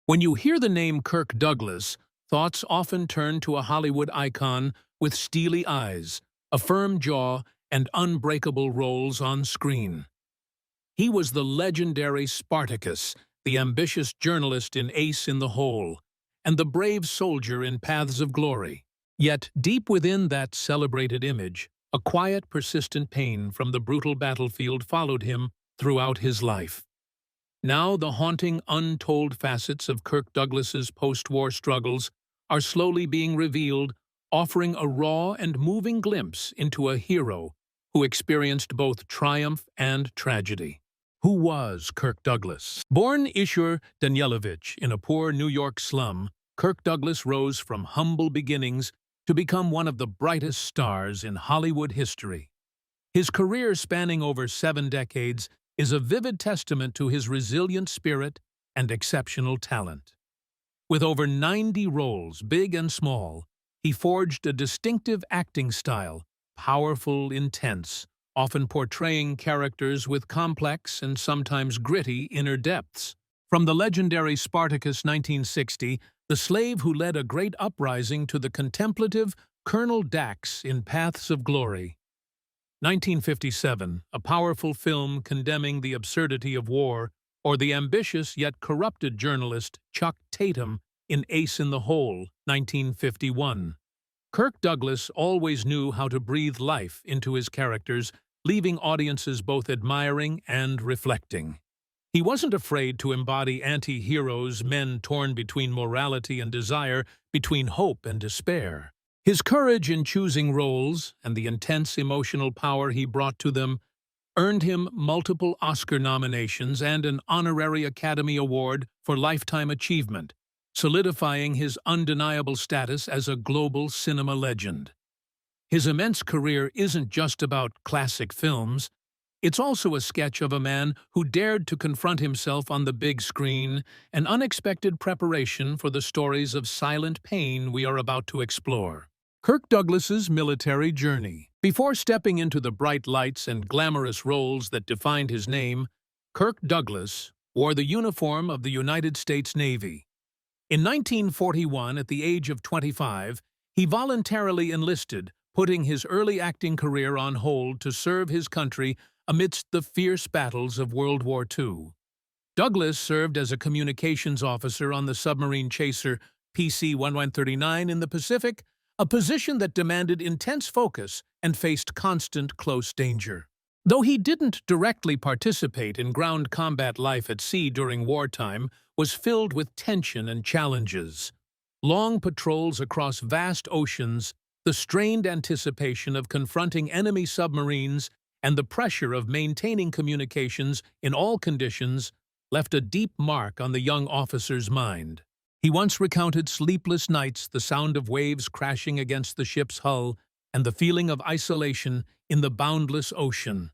When you hear the name Kirk Douglas, thoughts often turn to a Hollywood icon with steely eyes, a firm jaw, and unbreakable roles on screen. He was the legendary Spartacus, the ambitious journalist in Ace in the Hole, and the brave soldier in Paths of Glory. Yet, deep within that celebrated image, a quiet, persistent pain from the brutal battlefield followed him throughout his life. Now the haunting, untold facets of Kirk Douglas's post-war struggles are slowly being revealed, offering a raw and moving glimpse into a hero who experienced both triumph and tragedy. Who was Kirk Douglas? Born Ishur Danielovich in a poor New York slum, Kirk Douglas rose from humble beginnings to become one of the brightest stars in Hollywood history. His career, spanning over 7 decades, is a vivid testament to his resilient spirit and exceptional talent. With over 90 roles, big and small, he forged a distinctive acting style, powerful, intense, often portraying characters with complex and sometimes gritty inner depths. From the legendary Spartacus 1960, the slave who led a great uprising, to the contemplative Colonel Dax in Paths of Glory. 1957, a powerful film condemning the absurdity of war, or the ambitious yet corrupted journalist Chuck Tatum in Ace in the Hole, 1951. Kirk Douglas always knew how to breathe life into his characters, leaving audiences both admiring and reflecting. He wasn't afraid to embody anti-heroes, men torn between morality and desire, between hope and despair. His courage in choosing roles and the intense emotional power he brought to them earned him multiple Oscar nominations and an honorary Academy Award for Lifetime Achievement, solidifying his undeniable status as a global cinema legend. His immense career isn't just about classic films. It's also a sketch of a man who dared to confront himself on the big screen, an unexpected preparation for the stories of silent pain we are about to explore. Kirk Douglas's military journey. Before stepping into the bright lights and glamorous roles that defined his name, Kirk Douglas wore the uniform of the United States Navy. In 1941, at the age of 25, he voluntarily enlisted, putting his early acting career on hold to serve his country amidst the fierce battles of World War II. Douglas served as a communications officer on the submarine chaser PC-1139 in the Pacific, a position that demanded intense focus and faced constant close danger. Though he didn't directly participate in ground combat, life at sea during wartime was filled with tension and challenges. Long patrols across vast oceans, the strained anticipation of confronting enemy submarines, and the pressure of maintaining communications in all conditions left a deep mark on the young officer's mind. He once recounted sleepless nights, the sound of waves crashing against the ship's hull, and the feeling of isolation in the boundless ocean.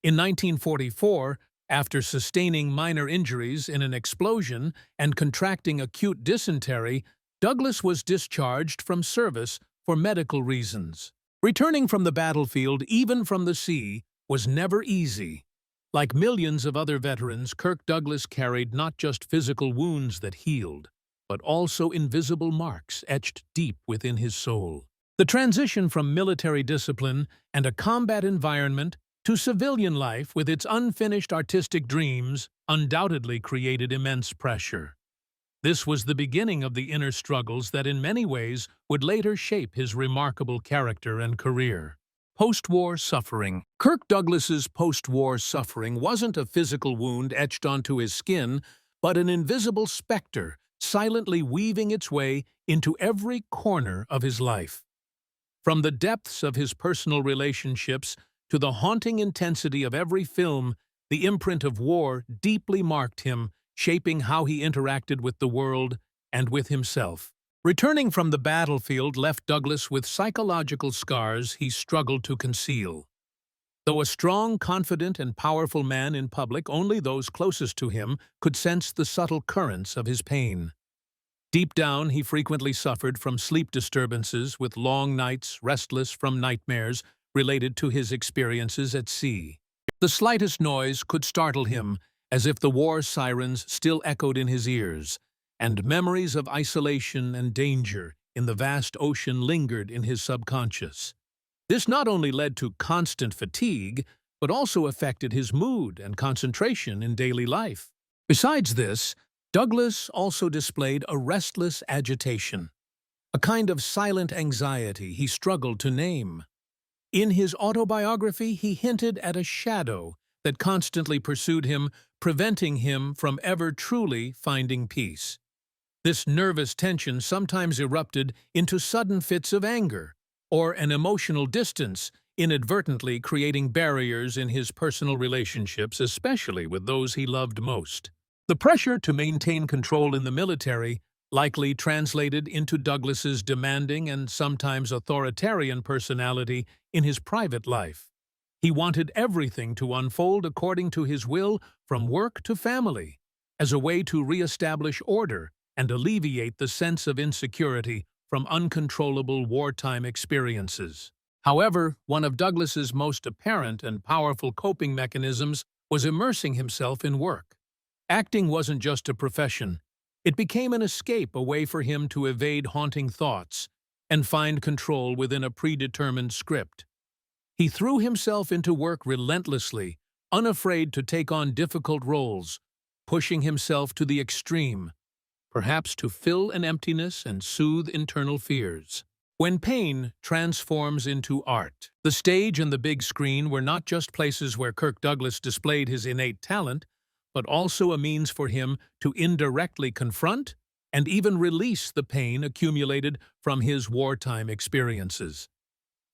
In 1944, after sustaining minor injuries in an explosion and contracting acute dysentery, Douglas was discharged from service for medical reasons. Returning from the battlefield, even from the sea, was never easy. Like millions of other veterans, Kirk Douglas carried not just physical wounds that healed, but also invisible marks etched deep within his soul. The transition from military discipline and a combat environment to civilian life with its unfinished artistic dreams undoubtedly created immense pressure. This was the beginning of the inner struggles that in many ways would later shape his remarkable character and career. Post-war suffering. Kirk Douglas's post-war suffering wasn't a physical wound etched onto his skin, but an invisible specter silently weaving its way into every corner of his life. From the depths of his personal relationships to the haunting intensity of every film, the imprint of war deeply marked him, shaping how he interacted with the world and with himself. Returning from the battlefield left Douglas with psychological scars he struggled to conceal. Though a strong, confident, and powerful man in public, only those closest to him could sense the subtle currents of his pain. Deep down, he frequently suffered from sleep disturbances, with long nights, restless from nightmares related to his experiences at sea. The slightest noise could startle him, as if the war sirens still echoed in his ears, and memories of isolation and danger in the vast ocean lingered in his subconscious. This not only led to constant fatigue, but also affected his mood and concentration in daily life. Besides this, Douglas also displayed a restless agitation, a kind of silent anxiety he struggled to name. In his autobiography, he hinted at a shadow that constantly pursued him, preventing him from ever truly finding peace. This nervous tension sometimes erupted into sudden fits of anger or an emotional distance, inadvertently creating barriers in his personal relationships, especially with those he loved most. The pressure to maintain control in the military likely translated into Douglas's demanding and sometimes authoritarian personality in his private life. He wanted everything to unfold according to his will, from work to family, as a way to reestablish order and alleviate the sense of insecurity from uncontrollable wartime experiences. However, one of Douglas's most apparent and powerful coping mechanisms was immersing himself in work. Acting wasn't just a profession. It became an escape, a way for him to evade haunting thoughts and find control within a predetermined script. He threw himself into work relentlessly, unafraid to take on difficult roles, pushing himself to the extreme, perhaps to fill an emptiness and soothe internal fears. When pain transforms into art, the stage and the big screen were not just places where Kirk Douglas displayed his innate talent, but also a means for him to indirectly confront and even release the pain accumulated from his wartime experiences.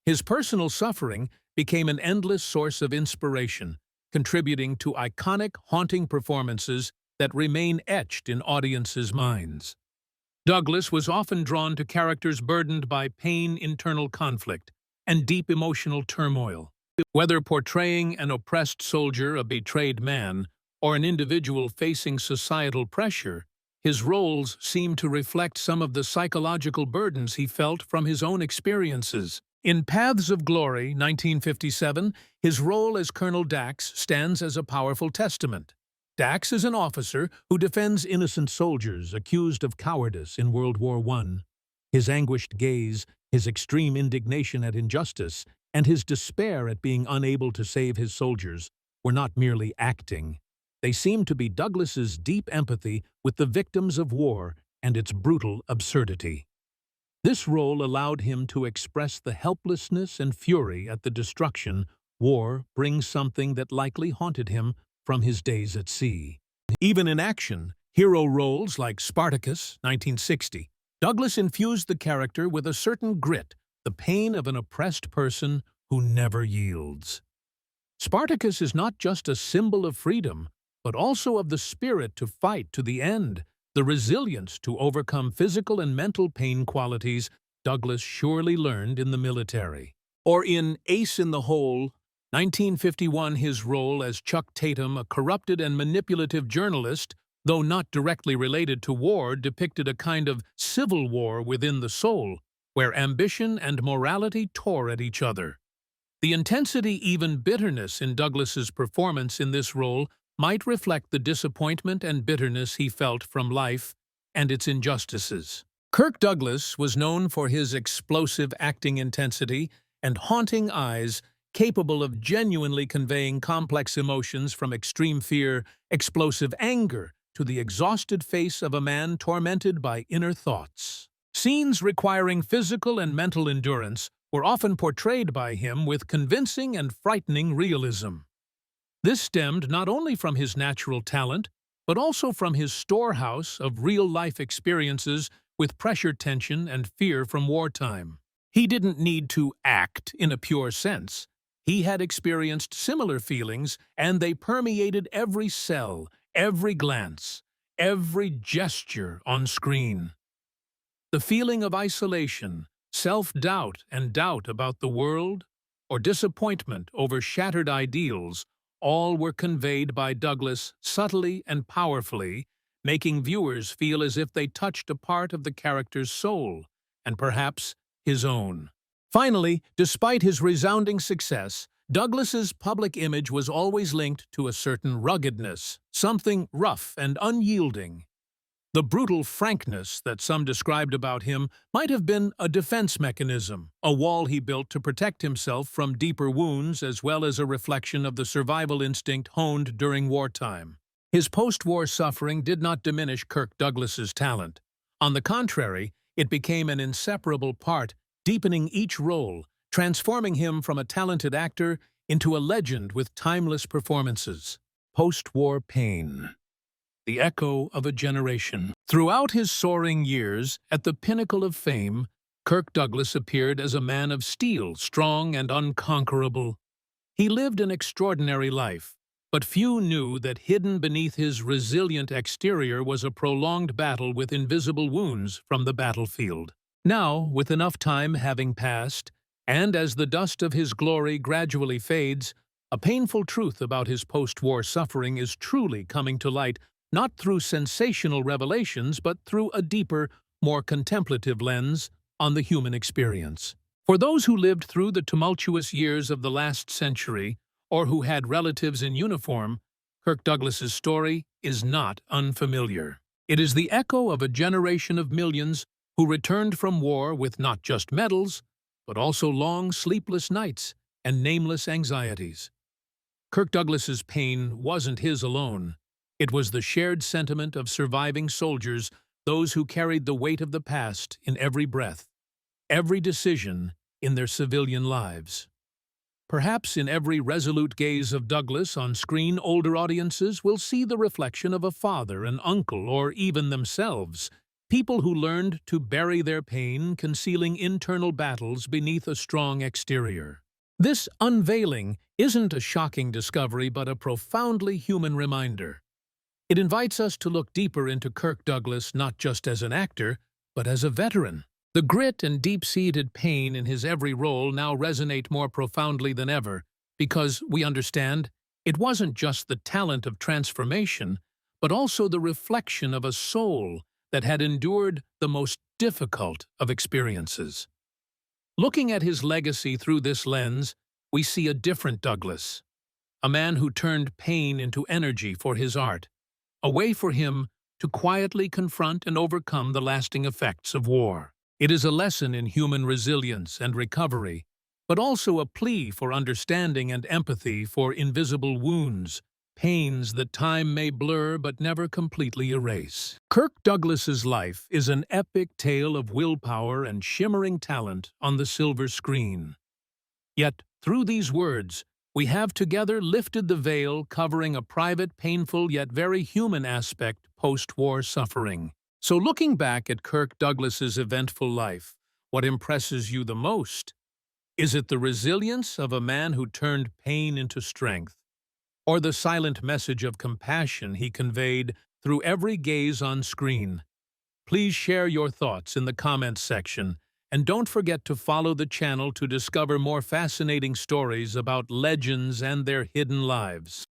His personal suffering became an endless source of inspiration, contributing to iconic, haunting performances that remain etched in audiences' minds. Douglas was often drawn to characters burdened by pain, internal conflict, and deep emotional turmoil. Whether portraying an oppressed soldier, a betrayed man, or an individual facing societal pressure, his roles seemed to reflect some of the psychological burdens he felt from his own experiences. In Paths of Glory, 1957, his role as Colonel Dax stands as a powerful testament. Dax is an officer who defends innocent soldiers accused of cowardice in World War I. His anguished gaze, his extreme indignation at injustice, and his despair at being unable to save his soldiers were not merely acting. They seemed to be Douglas's deep empathy with the victims of war and its brutal absurdity. This role allowed him to express the helplessness and fury at the destruction war brings, something that likely haunted him from his days at sea. Even in action, hero roles like Spartacus, 1960, Douglas infused the character with a certain grit, the pain of an oppressed person who never yields. Spartacus is not just a symbol of freedom, but also of the spirit to fight to the end, the resilience to overcome physical and mental pain, qualities Douglas surely learned in the military. Or in Ace in the Hole, 1951, his role as Chuck Tatum, a corrupted and manipulative journalist, though not directly related to war, depicted a kind of civil war within the soul, where ambition and morality tore at each other. The intensity, even bitterness, in Douglas's performance in this role might reflect the disappointment and bitterness he felt from life and its injustices. Kirk Douglas was known for his explosive acting intensity and haunting eyes, capable of genuinely conveying complex emotions from extreme fear, explosive anger, to the exhausted face of a man tormented by inner thoughts. Scenes requiring physical and mental endurance were often portrayed by him with convincing and frightening realism. This stemmed not only from his natural talent, but also from his storehouse of real-life experiences with pressure, tension, and fear from wartime. He didn't need to act in a pure sense. He had experienced similar feelings, and they permeated every cell, every glance, every gesture on screen. The feeling of isolation, self-doubt and doubt about the world, or disappointment over shattered ideals, all were conveyed by Douglas subtly and powerfully, making viewers feel as if they touched a part of the character's soul, and perhaps his own. Finally, despite his resounding success, Douglas's public image was always linked to a certain ruggedness, something rough and unyielding. The brutal frankness that some described about him might have been a defense mechanism, a wall he built to protect himself from deeper wounds, as well as a reflection of the survival instinct honed during wartime. His post-war suffering did not diminish Kirk Douglas's talent. On the contrary, it became an inseparable part, deepening each role, transforming him from a talented actor into a legend with timeless performances. Post-war pain. The echo of a generation. Throughout his soaring years, at the pinnacle of fame, Kirk Douglas appeared as a man of steel, strong and unconquerable. He lived an extraordinary life, but few knew that hidden beneath his resilient exterior was a prolonged battle with invisible wounds from the battlefield. Now, with enough time having passed, and as the dust of his glory gradually fades, a painful truth about his post-war suffering is truly coming to light, not through sensational revelations, but through a deeper, more contemplative lens on the human experience. For those who lived through the tumultuous years of the last century, or who had relatives in uniform, Kirk Douglas's story is not unfamiliar. It is the echo of a generation of millions who returned from war with not just medals, but also long, sleepless nights and nameless anxieties. Kirk Douglas's pain wasn't his alone. It was the shared sentiment of surviving soldiers, those who carried the weight of the past in every breath, every decision in their civilian lives. Perhaps in every resolute gaze of Douglas on screen, older audiences will see the reflection of a father, an uncle, or even themselves, people who learned to bury their pain, concealing internal battles beneath a strong exterior. This unveiling isn't a shocking discovery, but a profoundly human reminder. It invites us to look deeper into Kirk Douglas not just as an actor, but as a veteran. The grit and deep-seated pain in his every role now resonate more profoundly than ever, because we understand it wasn't just the talent of transformation, but also the reflection of a soul that had endured the most difficult of experiences. Looking at his legacy through this lens, we see a different Douglas, a man who turned pain into energy for his art, a way for him to quietly confront and overcome the lasting effects of war. It is a lesson in human resilience and recovery, but also a plea for understanding and empathy for invisible wounds, pains that time may blur but never completely erase. Kirk Douglas's life is an epic tale of willpower and shimmering talent on the silver screen. Yet, through these words, we have together lifted the veil covering a private, painful, yet very human aspect post-war suffering. So looking back at Kirk Douglas's eventful life, what impresses you the most? Is it the resilience of a man who turned pain into strength, or the silent message of compassion he conveyed through every gaze on screen? Please share your thoughts in the comments section, and don't forget to follow the channel to discover more fascinating stories about legends and their hidden lives.